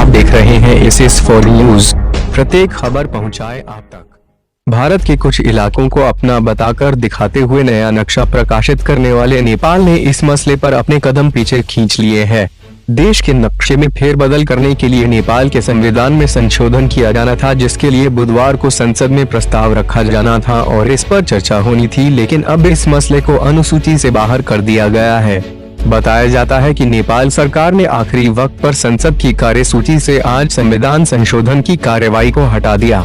आप देख रहे हैं SS4 न्यूज। प्रत्येक खबर पहुंचाए आप तक। भारत के कुछ इलाकों को अपना बताकर दिखाते हुए नया नक्शा प्रकाशित करने वाले नेपाल ने इस मसले पर अपने कदम पीछे खींच लिए हैं। देश के नक्शे में फेरबदल करने के लिए नेपाल के संविधान में संशोधन किया जाना था, जिसके लिए बुधवार को संसद में प्रस्ताव रखा जाना था और इस पर चर्चा होनी थी, लेकिन अब इस मसले को अनुसूची से बाहर कर दिया गया है। बताया जाता है कि नेपाल सरकार ने आखिरी वक्त पर संसद की कार्यसूची से आज संविधान संशोधन की कार्यवाही को हटा दिया।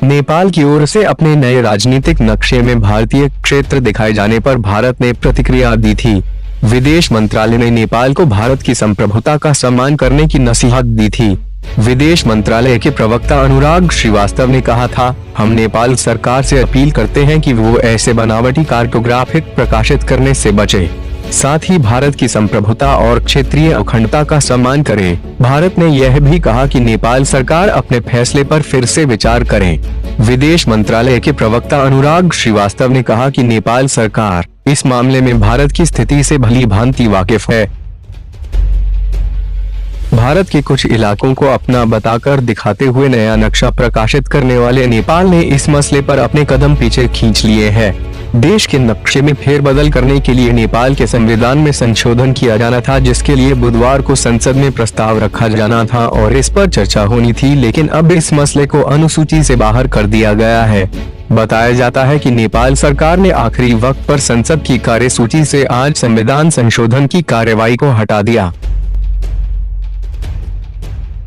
नेपाल की ओर से अपने नए राजनीतिक नक्शे में भारतीय क्षेत्र दिखाए जाने पर भारत ने प्रतिक्रिया दी थी। विदेश मंत्रालय ने नेपाल को भारत की संप्रभुता का सम्मान करने की नसीहत दी थी। विदेश मंत्रालय के प्रवक्ता अनुराग श्रीवास्तव ने कहा था, हम नेपाल सरकार से अपील करते हैं कि वो ऐसे बनावटी कार्टोग्राफिक प्रकाशित करने से बचे, साथ ही भारत की संप्रभुता और क्षेत्रीय अखंडता का सम्मान करे। भारत ने यह भी कहा कि नेपाल सरकार अपने फैसले पर फिर से विचार करे। विदेश मंत्रालय के प्रवक्ता अनुराग श्रीवास्तव ने कहा कि नेपाल सरकार इस मामले में भारत की स्थिति से भली भांति वाकिफ है। भारत के कुछ इलाकों को अपना बताकर दिखाते हुए नया नक्शा प्रकाशित करने वाले नेपाल ने इस मसले पर अपने कदम पीछे खींच लिए हैं। देश के नक्शे में फेरबदल करने के लिए नेपाल के संविधान में संशोधन किया जाना था, जिसके लिए बुधवार को संसद में प्रस्ताव रखा जाना था और इस पर चर्चा होनी थी, लेकिन अब इस मसले को अनुसूची से बाहर कर दिया गया है। बताया जाता है कि नेपाल सरकार ने आखिरी वक्त पर संसद की कार्यसूची से आज संविधान संशोधन की कार्यवाही को हटा दिया।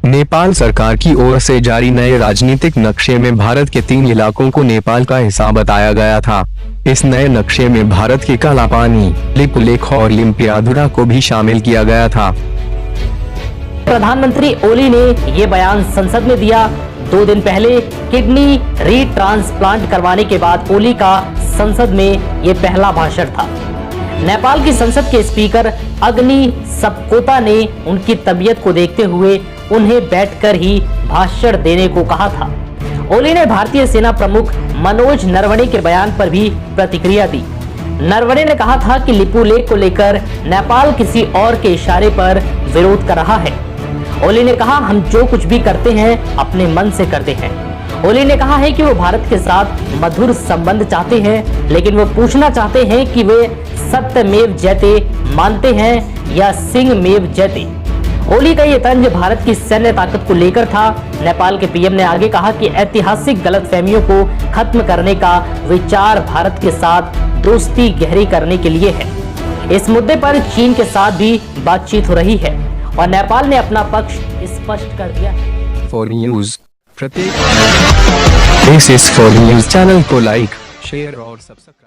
नेपाल सरकार की ओर से जारी नए राजनीतिक नक्शे में भारत के 3 इलाकों को नेपाल का हिस्सा बताया गया था। इस नए नक्शे में भारत के कालापानी, लिपुलेख और लिम्पियाधुरा को भी शामिल किया गया था। प्रधानमंत्री ओली ने ये बयान संसद में दिया। 2 दिन पहले किडनी रीट्रांसप्लांट करवाने के बाद ओली का संसद में ये पहला भाषण था। नेपाल की संसद के स्पीकर अग्नि सपकोटा ने उनकी तबीयत को देखते हुए उन्हें बैठकर ही भाषण देने को कहा था। ओली ने भारतीय सेना प्रमुख मनोज नरवणे के बयान पर भी प्रतिक्रिया दी। नरवणे ने कहा था कि लिपुलेख को लेकर नेपाल किसी और के इशारे पर विरोध कर रहा है। ओली ने कहा, हम जो कुछ भी करते हैं अपने मन से करते हैं। ओली ने कहा है कि वो भारत के साथ मधुर संबंध चाहते हैं, लेकिन वो पूछना चाहते हैं कि वे सत्यमेव जयते मानते हैं या सिंहमेव जयते। ओली का ये तंज भारत की सैन्य ताकत को लेकर था। नेपाल के पीएम ने आगे कहा कि ऐतिहासिक गलतफहमियों को खत्म करने का विचार भारत के साथ दोस्ती गहरी करने के लिए है। इस मुद्दे पर चीन के साथ भी बातचीत हो रही है और नेपाल ने अपना पक्ष स्पष्ट कर दिया है। फॉर न्यूज प्रत्येक SS4 न्यूज चैनल को लाइक, शेयर और सब्सक्राइब